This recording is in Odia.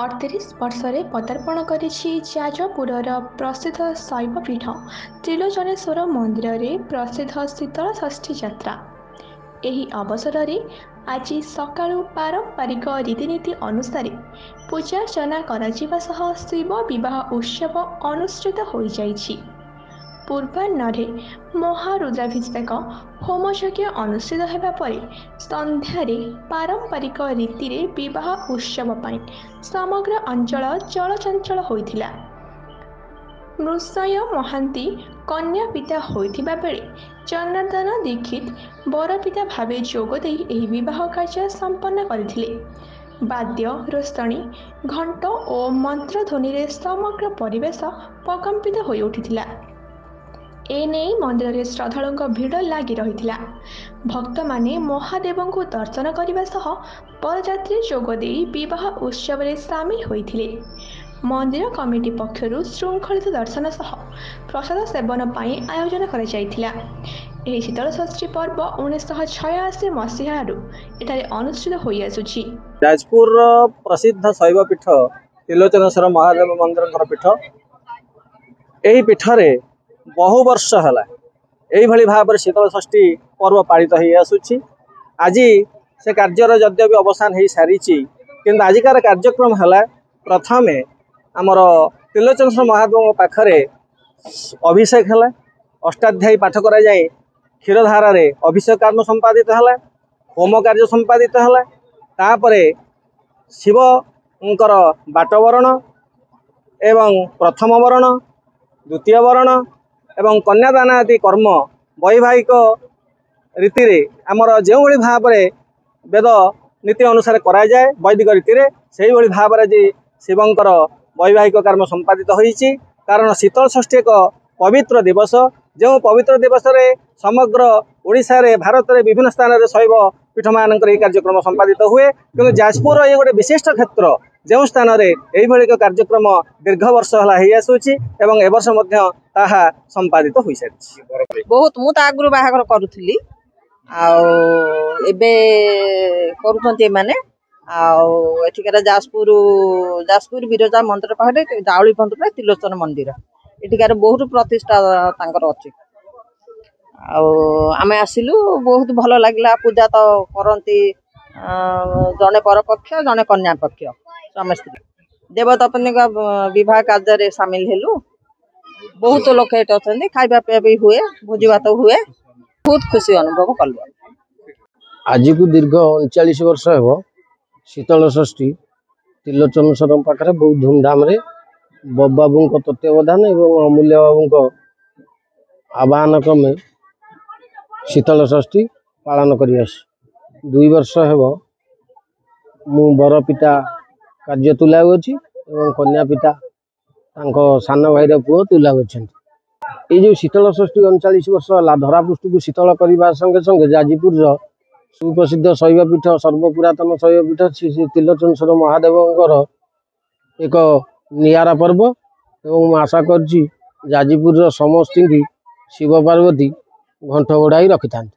38 ବର୍ଷରେ ପଦାର୍ପଣ କରିଛି ଯାଜପୁରର ପ୍ରସିଦ୍ଧ ଶୈବପୀଠ ତ୍ରିଲୋଚନେଶ୍ୱର ମନ୍ଦିରରେ ପ୍ରସିଦ୍ଧ ଶୀତଳଷଷ୍ଠୀ ଯାତ୍ରା। ଏହି ଅବସରରେ ଆଜି ସକାଳୁ ପାରମ୍ପରିକ ରୀତିନୀତି ଅନୁସାରେ ପୂଜାର୍ଚ୍ଚନା କରାଯିବା ସହ ଶିବ ବିବାହ ଉତ୍ସବ ଅନୁଷ୍ଠିତ ହୋଇଯାଇଛି। ପୂର୍ବାହ୍ନରେ ମହାରୁଦ୍ରାଭିଷେକ ହୋମଯଜ୍ଞ ଅନୁଷ୍ଠିତ ହେବା ପରେ ସନ୍ଧ୍ୟାରେ ପାରମ୍ପରିକ ରୀତିରେ ବିବାହ ଉତ୍ସବ ପାଇଁ ସମଗ୍ର ଅଞ୍ଚଳ ଚଳଚଞ୍ଚଳ ହୋଇଥିଲା। ନୃସିଂହ ମହାନ୍ତି କନ୍ୟା ପିତା ହୋଇଥିବା ବେଳେ ଜନାର୍ଦ୍ଦନ ଦୀକ୍ଷିତ ବରପିତା ଭାବେ ଯୋଗଦେଇ ଏହି ବିବାହ କାର୍ଯ୍ୟ ସମ୍ପନ୍ନ କରିଥିଲେ। ବାଦ୍ୟ ରୋଷଣୀ ଘଣ୍ଟ ଓ ମନ୍ତ୍ରଧ୍ୱନିରେ ସମଗ୍ର ପରିବେଶ ପ୍ରକମ୍ପିତ ହୋଇଉଠିଥିଲା। ଏନେଇ ମନ୍ଦିରରେ ଶ୍ରଦ୍ଧାଳୁଙ୍କ ଭିଡ଼ ଲାଗି ରହିଥିଲା। ଭକ୍ତମାନେ ମହାଦେବଙ୍କୁ ଦର୍ଶନ କରିବା ସହ ବରଯାତ୍ରୀ ଯୋଗଦେଇ ବିବାହ ଉତ୍ସବରେ ସାମିଲ ହୋଇଥିଲେ। ମନ୍ଦିର କମିଟି ପକ୍ଷରୁ ଶୃଙ୍ଖଳିତ ଦର୍ଶନ ସହ ପ୍ରସାଦ ସେବନ ପାଇଁ ଆୟୋଜନ କରାଯାଇଥିଲା। ଏହି ଶୀତଳଷଷ୍ଠୀ ପର୍ବ 1986 ମସିହାରୁ ଏଠାରେ ଅନୁଷ୍ଠିତ ହୋଇଆସୁଛି। ଯାଜପୁର ପ୍ରସିଦ୍ଧ ଶୈବପୀଠ ତ୍ରିଲୋଚନେଶ୍ୱର ମହାଦେବ ମନ୍ଦିରଙ୍କର ପୀଠ। ଏହି ପୀଠରେ ବହୁ ବର୍ଷ ହେଲା ଏଇଭଳି ଭାବରେ ଶୀତଳଷଷ୍ଠୀ ପର୍ବ ପାଳିତ ହୋଇ ଆସୁଛି। ଆଜି ସେ କାର୍ଯ୍ୟର ଯଦ୍ୟପି ଅବସାନ ହୋଇସାରିଛି, କିନ୍ତୁ ଆଜିକାର କାର୍ଯ୍ୟକ୍ରମ ହେଲା ପ୍ରଥମେ ଆମର ତ୍ରିଲୋଚନେଶ୍ୱର ମହାଦେବଙ୍କ ପାଖରେ ଅଭିଷେକ ହେଲା। ଅଷ୍ଟାଧ୍ୟାୟୀ ପାଠ କରାଯାଇ କ୍ଷୀରଧାରାରେ ଅଭିଷେକ କର୍ମ ସମ୍ପାଦିତ ହେଲା, ହୋମ କାର୍ଯ୍ୟ ସମ୍ପାଦିତ ହେଲା। ତାପରେ ଶିବଙ୍କର ବାଟବରଣ ଏବଂ ପ୍ରଥମ ବରଣ, ଦ୍ୱିତୀୟ ବରଣ ଏବଂ କନ୍ୟାଦାନ ଆଦି କର୍ମ ବୈବାହିକ ରୀତିରେ ଆମର ଯେଉଁଭଳି ଭାବରେ ବେଦ ନୀତି ଅନୁସାରେ କରାଯାଏ ବୈଦିକ ରୀତିରେ, ସେହିଭଳି ଭାବରେ ଆଜି ଶିବଙ୍କର ବୈବାହିକ କର୍ମ ସମ୍ପାଦିତ ହୋଇଛି। କାରଣ ଶୀତଳଷଷ୍ଠୀ ଏକ ପବିତ୍ର ଦିବସ, ଯେଉଁ ପବିତ୍ର ଦିବସରେ ସମଗ୍ର ଓଡ଼ିଶାରେ ଭାରତରେ ବିଭିନ୍ନ ସ୍ଥାନରେ ଶୈବ ପୀଠମାନଙ୍କର ଏହି କାର୍ଯ୍ୟକ୍ରମ ସମ୍ପାଦିତ ହୁଏ। କିନ୍ତୁ ଯାଜପୁରର ଏ ଗୋଟେ ବିଶିଷ୍ଟ କ୍ଷେତ୍ର, ଯେଉଁ ସ୍ଥାନରେ ଏଇଭଳି ଏକ କାର୍ଯ୍ୟକ୍ରମ ଦୀର୍ଘ ବର୍ଷ ହେଲା ହେଇ ଆସୁଛି ଏବଂ ଏବର୍ଷ ମଧ୍ୟ ତାହା ସମ୍ପାଦିତ ହୋଇସାରିଛି। ବହୁତ ମୁଁ ତ ଆଗରୁ ବାହାଘର କରୁଥିଲି, ଆଉ ଏବେ କରୁଛନ୍ତି ଏମାନେ। ଆଉ ଏଠିକାର ଯାଜପୁର ବିରଜା ମନ୍ଦିର ପାଖରେ ଦାଉଳି ବନ୍ଧରେ ତ୍ରିଲୋଚନ ମନ୍ଦିର, ଏଠିକାର ବହୁତ ପ୍ରତିଷ୍ଠା ତାଙ୍କର ଅଛି। ଆଉ ଆମେ ଆସିଲୁ, ବହୁତ ଭଲ ଲାଗିଲା। ପୂଜା ତ କରନ୍ତି ଜଣେ ବର ପକ୍ଷ ଜଣେ କନ୍ୟା ପକ୍ଷ ସ୍ୱାମୀ ସ୍ତ୍ରୀ। ଦେବଦପନୀଙ୍କ ବିବାହ କାର୍ଯ୍ୟରେ ସାମିଲ ହେଲୁ। ବହୁତ ଲୋକ ଏଠି ଅଛନ୍ତି, ଖାଇବା ପିଇବା ବି ହୁଏ, ଭୋଜି ଭାତ ହୁଏ। ବହୁତ ଖୁସି ଅନୁଭବ କଲୁ। ଆଜିକୁ ଦୀର୍ଘ 39 ବର୍ଷ ହେବ ଶୀତଳଷଷ୍ଠୀ ତ୍ରିଲୋଚନେଶ୍ୱର ପାଖରେ ବହୁତ ଧୁମଧାମରେ ବାବୁଙ୍କ ତତ୍ତ୍ୱାବଧାନ ଏବଂ ଅମୂଲ୍ୟ ବାବୁଙ୍କ ଆହ୍ୱାନ କ୍ରମେ ଶୀତଳଷଷ୍ଠୀ ପାଳନ କରି ଆସୁ। 2 ବର୍ଷ ହେବ ମୁଁ ବର ପିତା କାର୍ଯ୍ୟ ତୁଲାଉଅଛି ଏବଂ କନ୍ୟା ପିତା ତାଙ୍କ ସାନ ଭାଇର ପୁଅ ତୁଲାଉଅଛନ୍ତି। ଏଇ ଯେଉଁ ଶୀତଳଷଷ୍ଠୀ 39 ବର୍ଷ ହେଲା ଧରାପୃଷ୍ଠକୁ ଶୀତଳ କରିବା ସଙ୍ଗେ ସଙ୍ଗେ ଯାଜପୁରର ସୁପ୍ରସିଦ୍ଧ ଶୈବପୀଠ, ସର୍ବପୁରାତନ ଶୈବପୀଠ ଶ୍ରୀ ଶ୍ରୀ ତ୍ରିଲୋଚନେଶ୍ୱର ମହାଦେବଙ୍କର ଏକ ନିଆରା ପର୍ବ। ଏବଂ ମୁଁ ଆଶା କରୁଛି ଯାଜପୁରର ସମସ୍ତଙ୍କୁ ଶିବ ପାର୍ବତୀ ଘଣ୍ଟ ଘୋଡ଼ାଇ ରଖିଥାନ୍ତି।